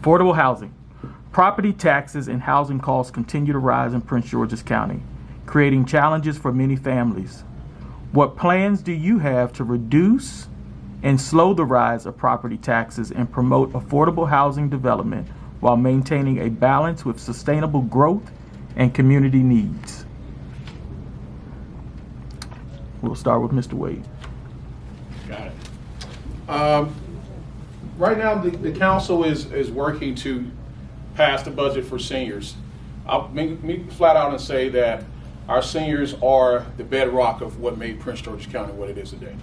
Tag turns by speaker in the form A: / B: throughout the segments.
A: Affordable housing. Property taxes and housing costs continue to rise in Prince George's County, creating challenges for many families. What plans do you have to reduce and slow the rise of property taxes and promote affordable housing development while maintaining a balance with sustainable growth and community needs? We'll start with Mr. Wade.
B: Got it. Right now, the council is working to pass the budget for seniors. I'll me flat out and say that our seniors are the bedrock of what made Prince George's County what it is today.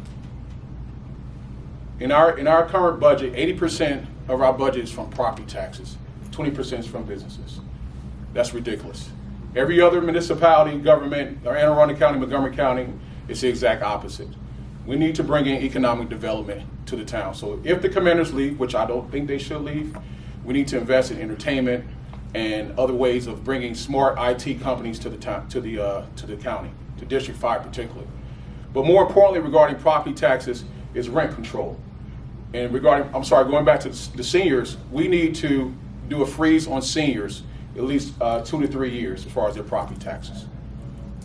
B: In our current budget, 80% of our budget is from property taxes, 20% is from businesses. That's ridiculous. Every other municipality, government, or Anne Arundel County, Montgomery County, it's the exact opposite. We need to bring in economic development to the town. So if the commanders leave, which I don't think they should leave, we need to invest in entertainment and other ways of bringing smart IT companies to the town, to the county, to District 5 particularly. But more importantly, regarding property taxes, is rent control. And regarding, going back to the seniors, we need to do a freeze on seniors at least 2 to 3 years as far as their property taxes.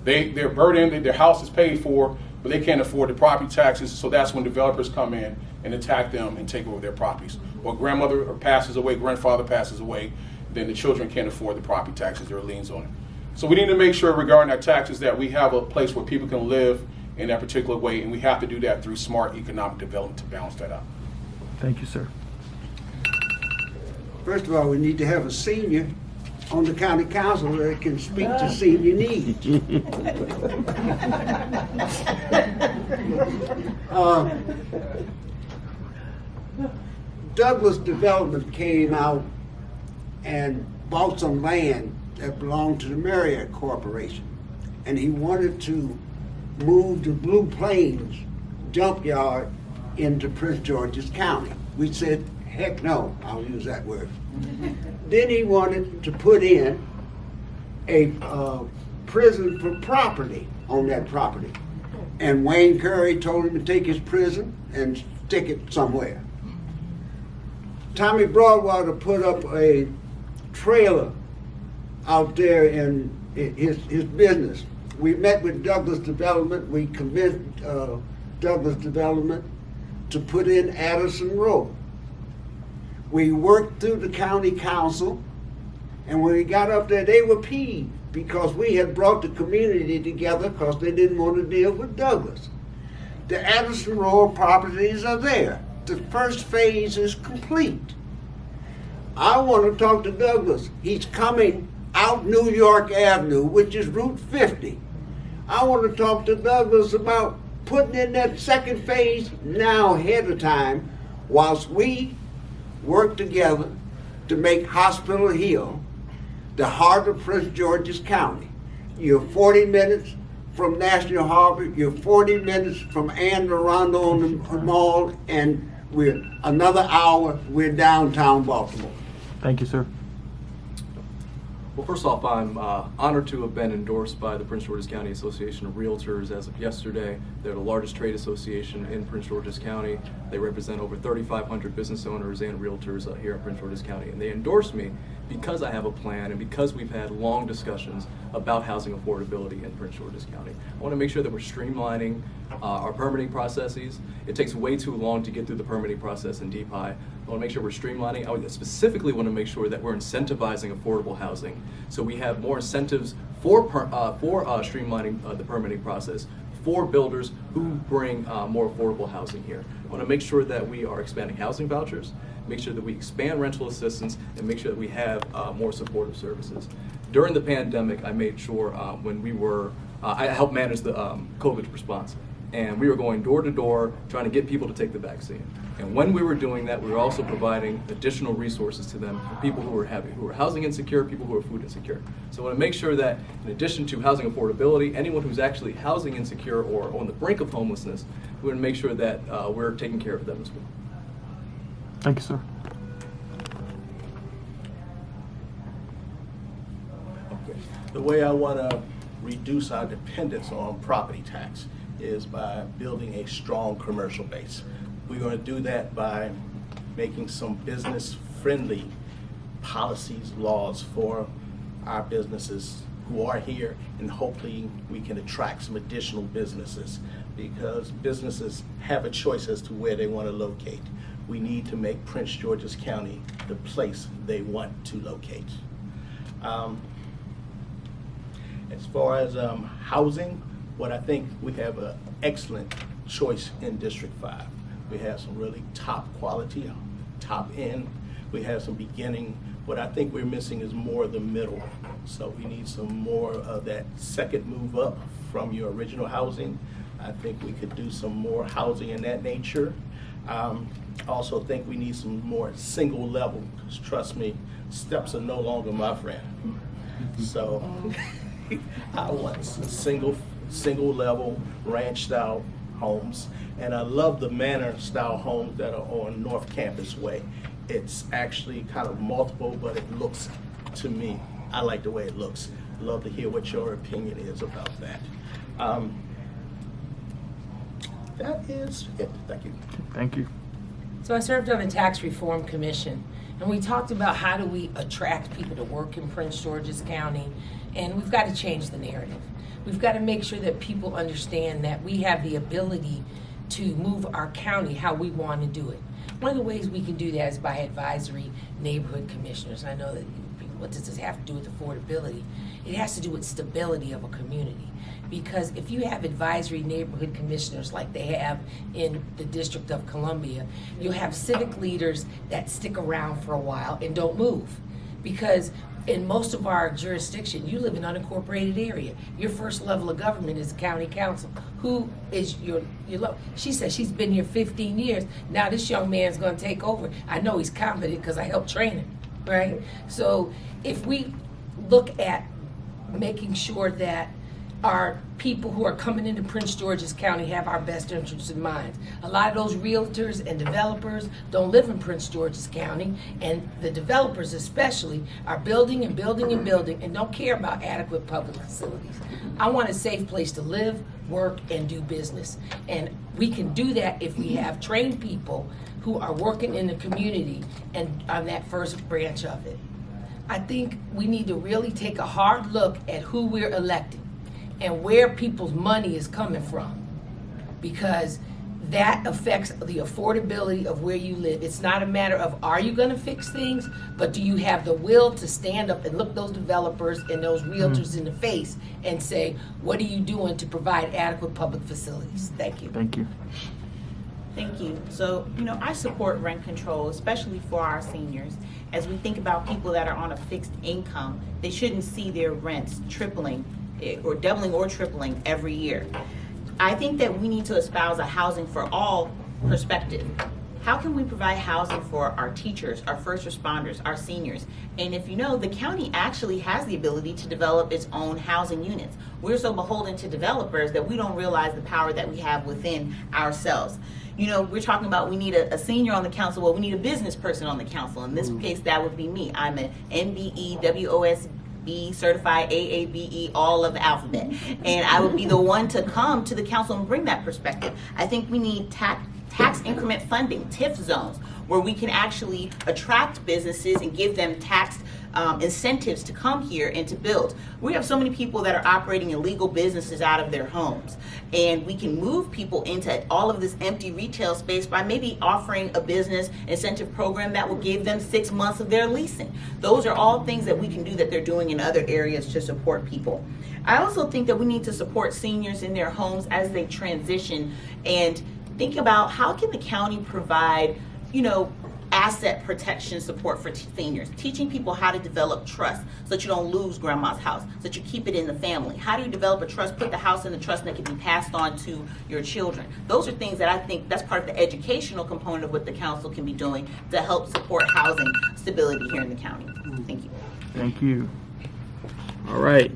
B: They're burdened, their house is paid for, but they can't afford the property taxes, so that's when developers come in and attack them and take over their properties. Or grandmother passes away, grandfather passes away, then the children can't afford the property taxes, there are liens on it. So we need to make sure regarding our taxes that we have a place where people can live in that particular way, and we have to do that through smart economic development to balance that out.
A: Thank you, sir.
C: First of all, we need to have a senior on the county council that can speak to senior needs. Douglas Development came out and bought some land that belonged to the Marriott Corporation. And he wanted to move the Blue Plains junkyard into Prince George's County. We said, heck no, I'll use that word. Then he wanted to put in a prison for property on that property. And Wayne Curry told him to take his prison and stick it somewhere. Tommy Broadwater put up a trailer out there in his business. We met with Douglas Development. We convinced Douglas Development to put in Addison Road. We worked through the county council, and when we got up there, they were peeved because we had brought the community together because they didn't want to deal with Douglas. The Addison Road properties are there. The first phase is complete. I want to talk to Douglas. He's coming out New York Avenue, which is Route 50. I want to talk to Douglas about putting in that second phase now ahead of time whilst we work together to make Hospital Hill the heart of Prince George's County. You're 40 minutes from National Harbor, you're 40 minutes from Anne Arundel on the mall, and we're another hour, we're downtown Baltimore.
A: Thank you, sir.
D: Well, first off, I'm honored to have been endorsed by the Prince George's County Association of Realtors as of yesterday. They're the largest trade association in Prince George's County. They represent over 3,500 business owners and realtors here in Prince George's County. And they endorsed me because I have a plan and because we've had long discussions about housing affordability in Prince George's County. I want to make sure that we're streamlining our permitting processes. It takes way too long to get through the permitting process in DPI. I want to make sure we're streamlining. I specifically want to make sure that we're incentivizing affordable housing. So we have more incentives for streamlining the permitting process for builders who bring more affordable housing here. I want to make sure that we are expanding housing vouchers, make sure that we expand rental assistance, and make sure that we have more supportive services. During the pandemic, I made sure when we were, I helped manage the COVID response. And we were going door to door trying to get people to take the vaccine. And when we were doing that, we were also providing additional resources to them for people who were housing insecure, people who are food insecure. So I want to make sure that in addition to housing affordability, anyone who's actually housing insecure or on the brink of homelessness, we want to make sure that we're taking care of them as well.
A: Thank you, sir.
E: Okay. The way I want to reduce our dependence on property tax is by building a strong commercial base. We're going to do that by making some business-friendly policies, laws for our businesses who are here, and hopefully we can attract some additional businesses, because businesses have a choice as to where they want to locate. We need to make Prince George's County the place they want to locate. As far as housing, what I think we have an excellent choice in District 5. We have some really top quality, top end. We have some beginning. What I think we're missing is more of the middle. So we need some more of that second move up from your original housing. I think we could do some more housing in that nature. I also think we need some more single level, because trust me, steps are no longer my friend. So I want some single level ranch style homes. And I love the manor style homes that are on North Campus Way. It's actually kind of multiple, but it looks, to me, I like the way it looks. Love to hear what your opinion is about that. That is it. Thank you.
A: Thank you.
F: So I served on the Tax Reform Commission, and we talked about how do we attract people to work in Prince George's County, and we've got to change the narrative. We've got to make sure that people understand that we have the ability to move our county how we want to do it. One of the ways we can do that is by advisory neighborhood commissioners. I know that what does this have to do with affordability? It has to do with stability of a community. Because if you have advisory neighborhood commissioners like they have in the District of Columbia, you'll have civic leaders that stick around for a while and don't move. Because in most of our jurisdiction, you live in an unincorporated area. Your first level of government is county council. Who is your she says she's been here 15 years. Now this young man's gonna take over. I know he's competent because I helped train him, right? So if we look at making sure that our people who are coming into Prince George's County have our best interests in mind. A lot of those realtors and developers don't live in Prince George's County, and the developers especially are building and building and building and don't care about adequate public facilities. I want a safe place to live, work, and do business. And we can do that if we have trained people who are working in the community and on that first branch of it. I think we need to really take a hard look at who we're electing and where people's money is coming from, because that affects the affordability of where you live. It's not a matter of are you gonna fix things, but do you have the will to stand up and look those developers and those realtors in the face and say, what are you doing to provide adequate public facilities? Thank you.
A: Thank you.
G: Thank you. So, I support rent control, especially for our seniors. As we think about people that are on a fixed income, they shouldn't see their rents tripling or doubling or tripling every year. I think that we need to espouse a housing for all perspective. How can we provide housing for our teachers, our first responders, our seniors? And if you know, the county actually has the ability to develop its own housing units. We're so beholden to developers that we don't realize the power that we have within ourselves. We're talking about we need a senior on the council. Well, we need a business person on the council. In this case, that would be me. I'm an MBE, WOSB certified, AABE, all of the alphabet. And I would be the one to come to the council and bring that perspective. I think we need tax increment funding, TIF zones, where we can actually attract businesses and give them tax incentives to come here and to build. We have so many people that are operating illegal businesses out of their homes, and we can move people into all of this empty retail space by maybe offering a business incentive program that will give them 6 months of their leasing. Those are all things that we can do that they're doing in other areas to support people. I also think that we need to support seniors in their homes as they transition and think about how can the county provide, asset protection support for seniors, teaching people how to develop trust so that you don't lose grandma's house, so that you keep it in the family. How do you develop a trust, put the house in the trust that can be passed on to your children? Those are things that I think that's part of the educational component of what the council can be doing to help support housing stability here in the county. Thank you.
A: Thank you. All right.